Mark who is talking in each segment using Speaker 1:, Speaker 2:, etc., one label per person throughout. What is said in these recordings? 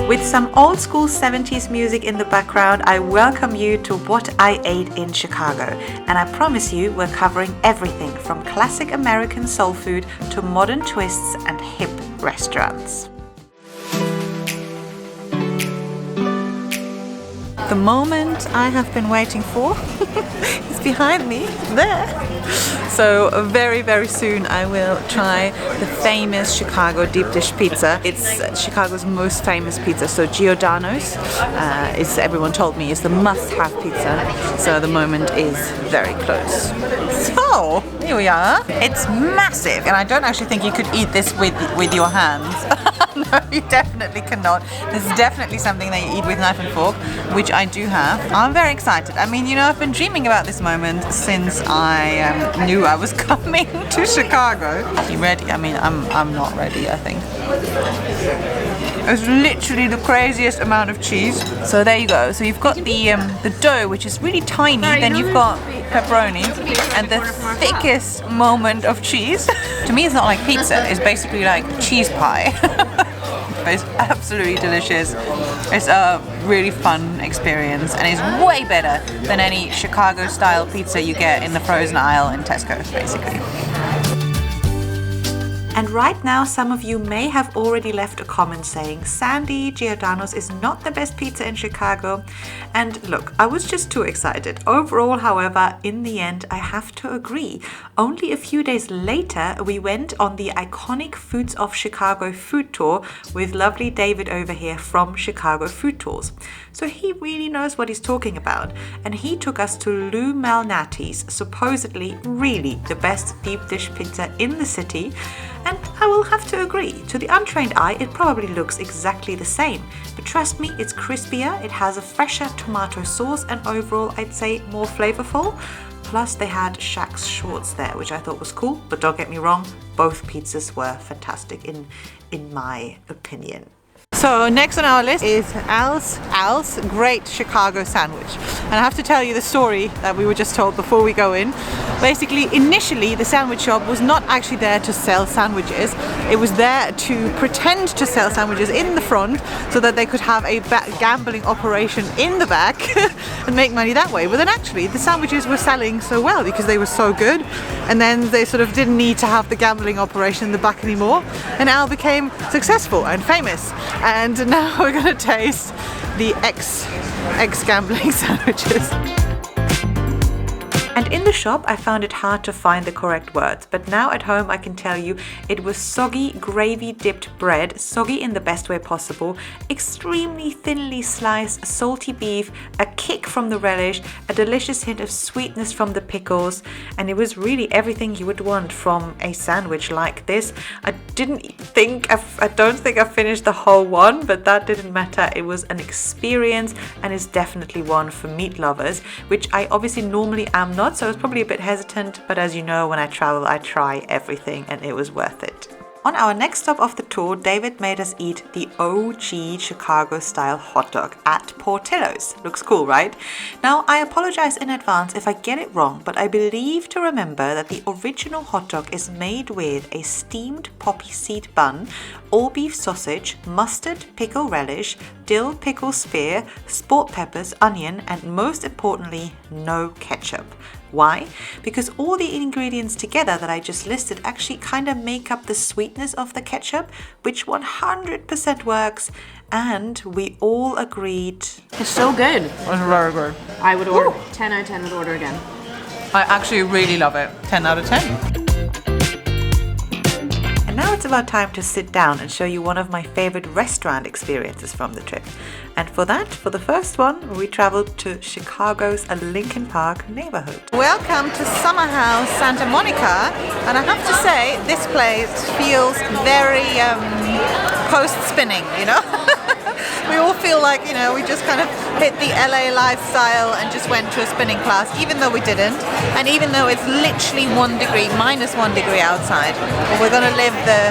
Speaker 1: With some old school 70s music in the background, I welcome you to What I Ate in Chicago. And I promise you, we're covering everything from classic American soul food to modern twists and hip restaurants. The moment I have been waiting for is behind me, there. So very, very soon I will try the famous Chicago deep dish pizza. It's Chicago's most famous pizza. So Giordano's, everyone told me, is the must-have pizza. So the moment is very close. So here we are. It's massive, and I don't actually think you could eat this with your hands. No, you definitely cannot. This is definitely something that you eat with knife and fork, which I do have. I'm very excited. I mean, you know, I've been dreaming about this moment since I knew I was coming to Chicago. Are you ready? I mean, I'm not ready, I think. It's literally the craziest amount of cheese. So there you go. So you've got the dough, which is really tiny. Then you've got pepperoni and the thickest moment of cheese. To me, it's not like pizza. It's basically like cheese pie. It's absolutely delicious. It's a really fun experience, and it's way better than any Chicago-style pizza you get in the frozen aisle in Tesco, basically. And right now, some of you may have already left a comment saying, Sandy, Giordano's is not the best pizza in Chicago. And look, I was just too excited. Overall, however, in the end, I have to agree. Only a few days later, we went on the iconic Foods of Chicago food tour with lovely David over here from Chicago Food Tours. So he really knows what he's talking about. And he took us to Lou Malnatis, supposedly really the best deep dish pizza in the city. And I will have to agree, to the untrained eye it probably looks exactly the same, but trust me, it's crispier, it has a fresher tomato sauce, and overall I'd say more flavorful. Plus they had Shaq's shorts there, which I thought was cool, but don't get me wrong, both pizzas were fantastic in my opinion. So next on our list is Al's Great Chicago Sandwich. And I have to tell you the story that we were just told before we go in. Basically, initially the sandwich shop was not actually there to sell sandwiches. It was there to pretend to sell sandwiches in the front so that they could have a gambling operation in the back and make money that way. But then actually the sandwiches were selling so well because they were so good, and then they sort of didn't need to have the gambling operation in the back anymore, and Al became successful and famous. And now we're gonna taste the ex-gambling sandwiches. And in the shop I found it hard to find the correct words, but now at home I can tell you it was soggy gravy dipped bread, soggy in the best way possible, extremely thinly sliced salty beef, a kick from the relish, a delicious hint of sweetness from the pickles, and it was really everything you would want from a sandwich like this. I don't think I finished the whole one, but that didn't matter. It was an experience and is definitely one for meat lovers, which I obviously normally am not. So I was probably a bit hesitant, but as you know, when I travel, I try everything, and it was worth it. On our next stop of the tour, David made us eat the OG Chicago-style hot dog at Portillo's. Looks cool, right? Now, I apologize in advance if I get it wrong, but I believe to remember that the original hot dog is made with a steamed poppy seed bun, all beef sausage, mustard, pickle relish, dill pickle spear, sport peppers, onion, and most importantly, no ketchup. Why? Because all the ingredients together that I just listed actually kind of make up the sweetness of the ketchup, which 100% works, and we all agreed.
Speaker 2: It's so good.
Speaker 1: It's very good.
Speaker 2: I would order 10 out of 10 would order again.
Speaker 1: I actually really love it. 10 out of 10. And now it's about time to sit down and show you one of my favorite restaurant experiences from the trip. And for that, for the first one, we traveled to Chicago's Lincoln Park neighborhood. Welcome to Summer House Santa Monica. And I have to say, this place feels very post-spinning, you know? We all feel like, you know, we just kind of hit the LA lifestyle and just went to a spinning class, even though we didn't. And even though it's literally minus 1 degree outside. But we're going to live the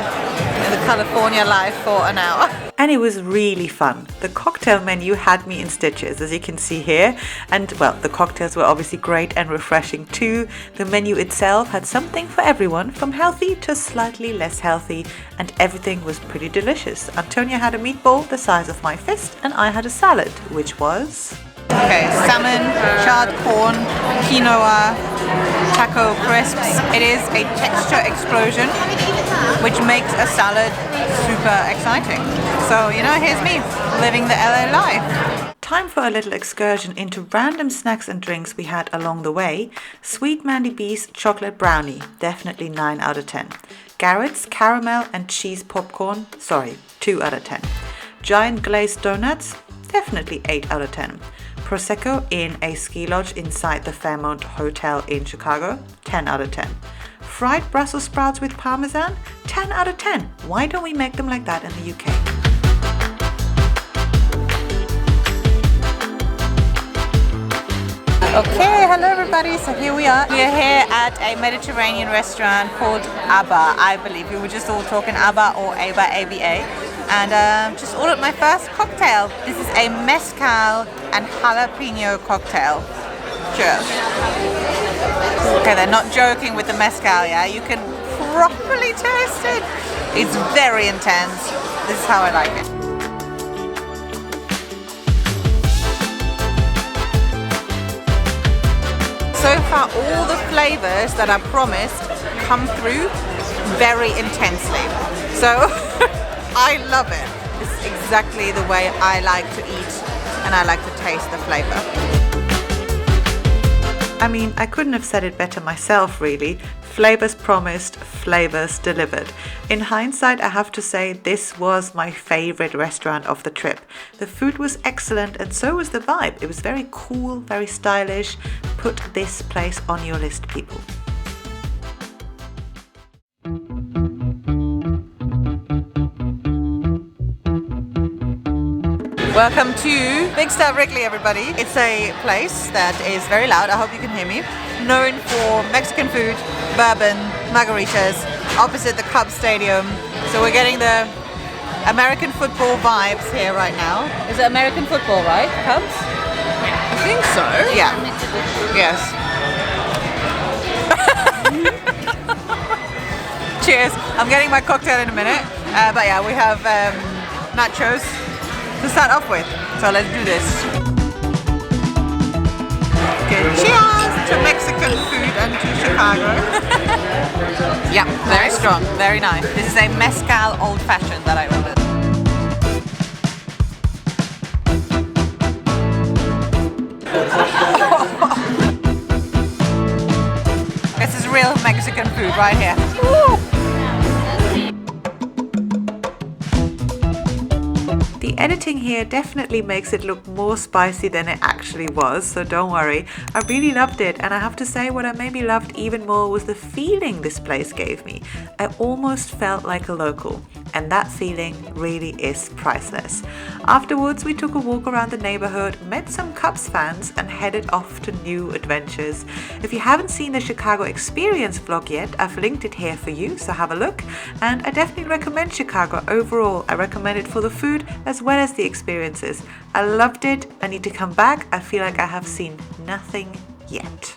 Speaker 1: California life for an hour. And and it was really fun. The cocktail menu had me in stitches, as you can see here, and well, the cocktails were obviously great and refreshing too. The menu itself had something for everyone, from healthy to slightly less healthy, and everything was pretty delicious. Antonia had a meatball the size of my fist, and I had a salad, which was... Okay, salmon, charred corn, quinoa, taco crisps. It is a texture explosion, which makes a salad super exciting. So, you know, here's me, living the LA life. Time for a little excursion into random snacks and drinks we had along the way. Sweet Mandy B's chocolate brownie, definitely 9 out of 10. Garrett's caramel and cheese popcorn, 2 out of 10. Giant glazed donuts, definitely 8 out of 10. Prosecco in a ski lodge inside the Fairmont Hotel in Chicago, 10 out of 10. Fried Brussels sprouts with parmesan, 10 out of 10. Why don't we make them like that in the UK? Okay, hello everybody, so here we are. We are here at a Mediterranean restaurant called ABBA, I believe. We were just all talking ABBA or ABBA, ABA. And just ordered my first cocktail. This is a mezcal and jalapeno cocktail. Cheers. Okay, they're not joking with the mezcal, yeah? You can properly taste it. It's very intense. This is how I like it. So far, all the flavors that are promised come through very intensely. So I love it. It's exactly the way I like to eat, and I like to taste the flavor. I mean, I couldn't have said it better myself, really. Flavors promised, flavors delivered. In hindsight, I have to say this was my favorite restaurant of the trip. The food was excellent, and so was the vibe. It was very cool, very stylish. Put this place on your list, people. Welcome to Big Star Wrigley, everybody. It's a place that is very loud, I hope you can hear me. Known for Mexican food, bourbon, margaritas, opposite the Cubs Stadium. So we're getting the American football vibes here right now. Is it American football, right? Cubs?
Speaker 2: I think so.
Speaker 1: Yeah. Yes. Cheers. I'm getting my cocktail in a minute. But yeah, we have nachos to start off with, so let's do this. Okay, cheers to Mexican food and to Chicago. Yeah, very strong, very nice. This is a mezcal old fashioned that I ordered. This is real Mexican food right here. Woo! The editing here definitely makes it look more spicy than it actually was, so don't worry. I really loved it, and I have to say what I maybe loved even more was the feeling this place gave me. I almost felt like a local, and that feeling really is priceless. Afterwards, we took a walk around the neighborhood, met some Cubs fans, and headed off to new adventures. If you haven't seen the Chicago Experience vlog yet, I've linked it here for you, so have a look. And I definitely recommend Chicago overall. I recommend it for the food as well as the experiences. I loved it. I need to come back. I feel like I have seen nothing yet.